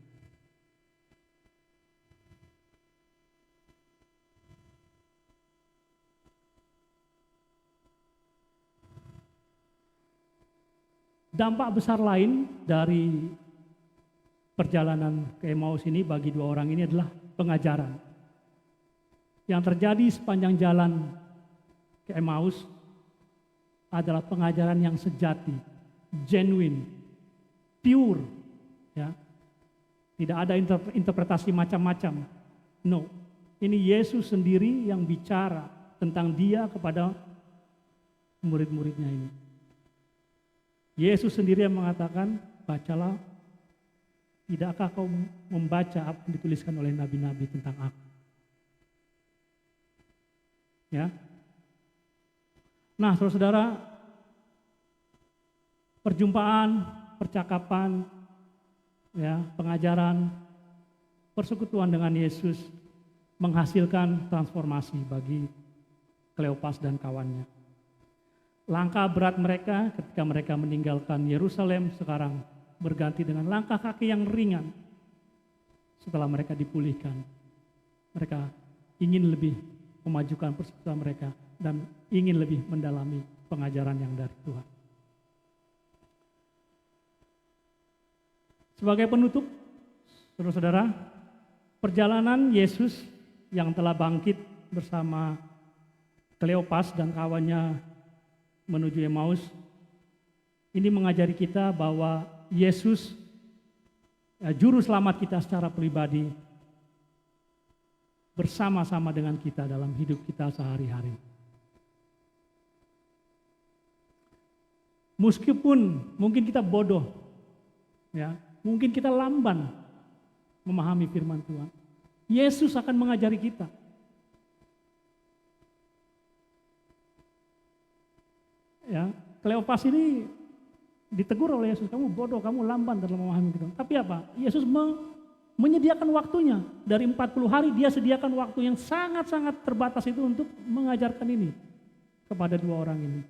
Dampak besar lain dari perjalanan ke Emmaus ini bagi dua orang ini adalah pengajaran. Yang terjadi sepanjang jalan ke Emmaus adalah pengajaran yang sejati, genuine, pure. Ya. Tidak ada interpretasi macam-macam. No, ini Yesus sendiri yang bicara tentang Dia kepada murid-muridnya ini. Yesus sendiri yang mengatakan, bacalah, tidakkah kau membaca apa yang dituliskan oleh nabi-nabi tentang aku? Ya. Nah, saudara-saudara, perjumpaan, percakapan, ya, pengajaran, persekutuan dengan Yesus menghasilkan transformasi bagi Kleopas dan kawannya. Langkah berat mereka ketika mereka meninggalkan Yerusalem sekarang berganti dengan langkah kaki yang ringan setelah mereka dipulihkan. Mereka ingin lebih memajukan persekutuan mereka dan ingin lebih mendalami pengajaran yang dari Tuhan. Sebagai penutup, saudara-saudara, perjalanan Yesus yang telah bangkit bersama Kleopas dan kawannya menuju Emmaus, ini mengajari kita bahwa Yesus, juru selamat kita secara pribadi, bersama-sama dengan kita dalam hidup kita sehari-hari. Meskipun mungkin kita bodoh, ya, mungkin kita lamban memahami firman Tuhan, Yesus akan mengajari kita. Ya, Kleopas ini ditegur oleh Yesus, kamu bodoh, kamu lamban dalam memahami firman. Tapi apa? Yesus menyediakan waktunya. Dari 40 hari dia sediakan waktu yang sangat-sangat terbatas itu untuk mengajarkan ini kepada dua orang ini.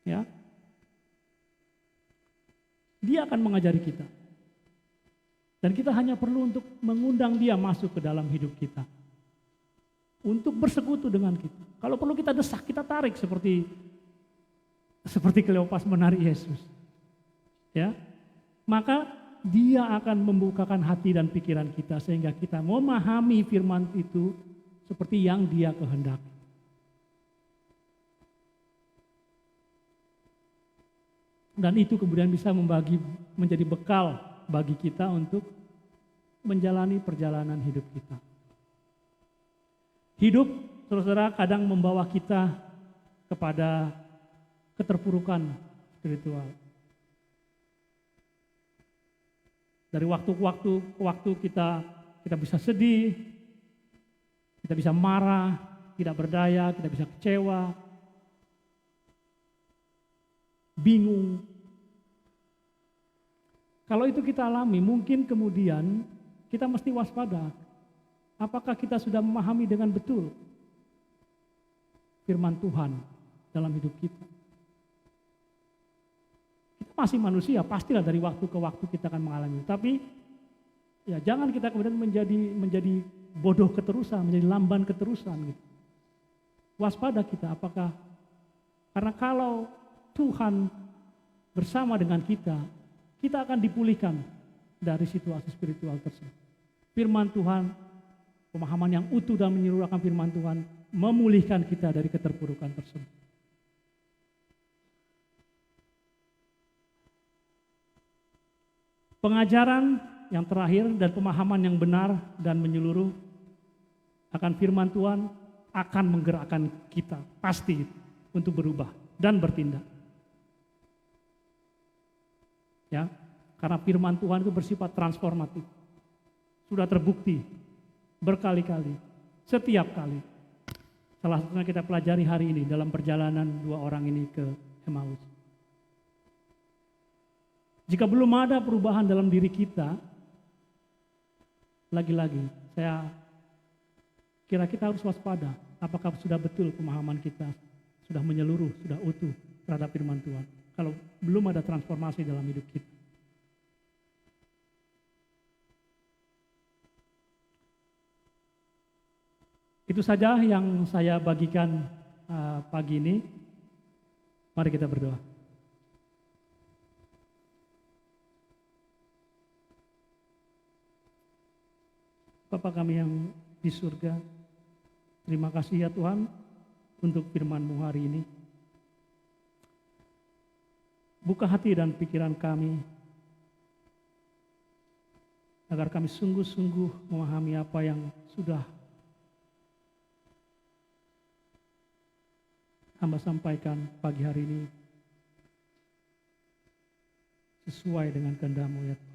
Ya. Dia akan mengajari kita. Dan kita hanya perlu untuk mengundang dia masuk ke dalam hidup kita. Untuk bersekutu dengan kita. Kalau perlu kita desak, kita tarik seperti Kleopas menarik Yesus. Ya. Maka dia akan membukakan hati dan pikiran kita sehingga kita memahami firman itu seperti yang dia kehendaki. Dan itu kemudian bisa menjadi bekal bagi kita untuk menjalani perjalanan hidup kita. Hidup, saudara-saudara, kadang membawa kita kepada keterpurukan spiritual. Dari waktu ke waktu kita bisa sedih, kita bisa marah, tidak berdaya, kita bisa kecewa, bingung. Kalau itu kita alami, mungkin kemudian kita mesti waspada. Apakah kita sudah memahami dengan betul firman Tuhan dalam hidup kita? Kita masih manusia, pastilah dari waktu ke waktu kita akan mengalami. Tapi ya jangan kita kemudian menjadi bodoh keterusan, menjadi lamban keterusan gitu. Waspada kita, apakah karena kalau Tuhan bersama dengan kita akan dipulihkan dari situasi spiritual tersebut. Firman Tuhan, pemahaman yang utuh dan menyeluruh akan firman Tuhan, memulihkan kita dari keterpurukan tersebut. Pengajaran yang terakhir dan pemahaman yang benar dan menyeluruh akan firman Tuhan akan menggerakkan kita, pasti untuk berubah dan bertindak. Ya, karena firman Tuhan itu bersifat transformatif. Sudah terbukti berkali-kali, setiap kali. Salah satunya kita pelajari hari ini dalam perjalanan dua orang ini ke Emmaus. Jika belum ada perubahan dalam diri kita, lagi-lagi saya kira kita harus waspada. Apakah sudah betul pemahaman kita sudah menyeluruh, sudah utuh terhadap firman Tuhan. Kalau belum ada transformasi dalam hidup kita. Itu saja yang saya bagikan pagi ini. Mari kita berdoa. Bapa kami yang di surga, terima kasih ya Tuhan untuk firman-Mu hari ini. Buka hati dan pikiran kami, agar kami sungguh-sungguh memahami apa yang sudah Hamba sampaikan pagi hari ini, sesuai dengan kehendak-Mu ya Tuhan.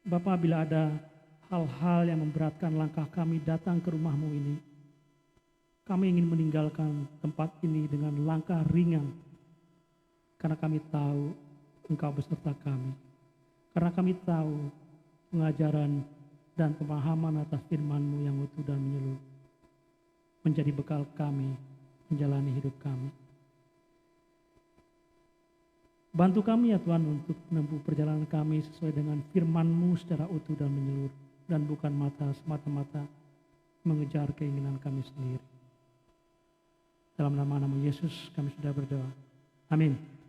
Bapa, bila ada hal-hal yang memberatkan langkah kami datang ke rumah-Mu ini. Kami ingin meninggalkan tempat ini dengan langkah ringan, karena kami tahu Engkau beserta kami. Karena kami tahu pengajaran dan pemahaman atas firman-Mu yang utuh dan menyeluruh menjadi bekal kami menjalani hidup kami. Bantu kami ya Tuhan untuk menempuh perjalanan kami sesuai dengan firman-Mu secara utuh dan menyeluruh, dan bukan semata-mata mengejar keinginan kami sendiri. Dalam nama Yesus kami sudah berdoa. Amin.